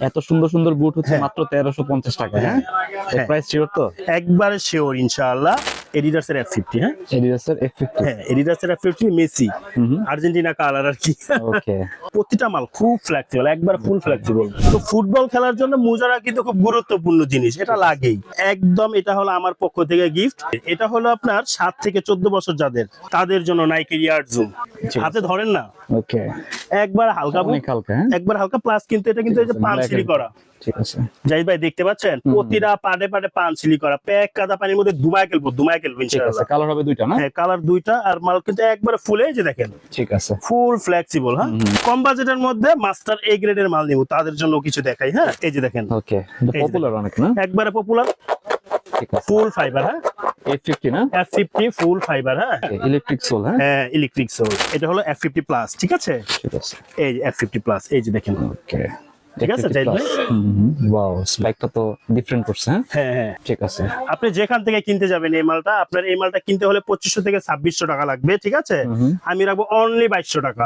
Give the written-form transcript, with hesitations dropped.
এত সুন্দর সুন্দর বুট হচ্ছে মাত্র 1350 টাকা। হ্যাঁ, প্রাইস শিওর তো? একবারে শিওর ইনশাআল্লাহ। এডিডাস এর F50, হ্যাঁ এডিডাস এর F50। হ্যাঁ, এডিডাস এর F50 মেসি, আর্জেন্টিনা কালার আর কি। ওকে, প্রতিটা মাল খুব ফ্লেক্সিবল, একবার ফুল ফ্লেক্সিবল। তো ফুটবল খেলার জন্য মোজারা কিন্তু খুব গুরুত্বপূর্ণ জিনিস, এটা লাগেই একদম। এটা হলো আমার পক্ষ থেকে গিফট। এটা হলো আপনার 7 থেকে 14 বছর যাদের, তাদের জন্য নাইকি এয়ার জুম। হাতে ধরেন না, ওকে, একবার হালকা, অনেক হালকা। হ্যাঁ, একবার হালকা প্লাস, কিন্তু এটা কিন্তু এই যে পান সিলি করা। ঠিক আছে জাহিদ ভাই দেখতে পাচ্ছেন, প্রতিটা পাড়ে পাড়ে পান সিলি করা, প্যাক কাদা পানির মধ্যে দুমায় খেলবো ঠিক আছে। ইনশাআল্লাহ। কালার হবে দুইটা না? হ্যাঁ, কালার দুইটা, আর মাল কিন্তু একবারে ফুলে, যে দেখেন ঠিক আছে। ফুল ফ্লেক্সিবল। হ্যাঁ, কম বাজেটের মধ্যে মাস্টার এ গ্রেডের মাল নিব, তাদের জন্য কিছু দেখাই। হ্যাঁ, এই যে দেখেন, ওকে, পপুলার অনেক না? একবারে পপুলার, ঠিক আছে। ফুল ফাইবার। হ্যাঁ, F50 না? F50 ফুল ফাইবার। হ্যাঁ ইলেকট্রিক সোল। হ্যাঁ, হ্যাঁ, ইলেকট্রিক সোল। এটা হলো F50 প্লাস, ঠিক আছে। ঠিক আছে। এই যে F50 প্লাস, এই যে দেখেন। ওকে, ঠিক আছে জাহিদ ভাই। ওয়াও, স্পাইকটা তো ডিফারেন্ট করছে। হ্যাঁ, হ্যাঁ হ্যাঁ, ঠিক আছে। আপনি যেখান থেকে কিনতে যাবেন এই মালটা, আপনার এই মালটা কিনতে হলে 2500 থেকে 2600 টাকা লাগবে, ঠিক আছে। আমি রাখবো অনলি 2200 টাকা।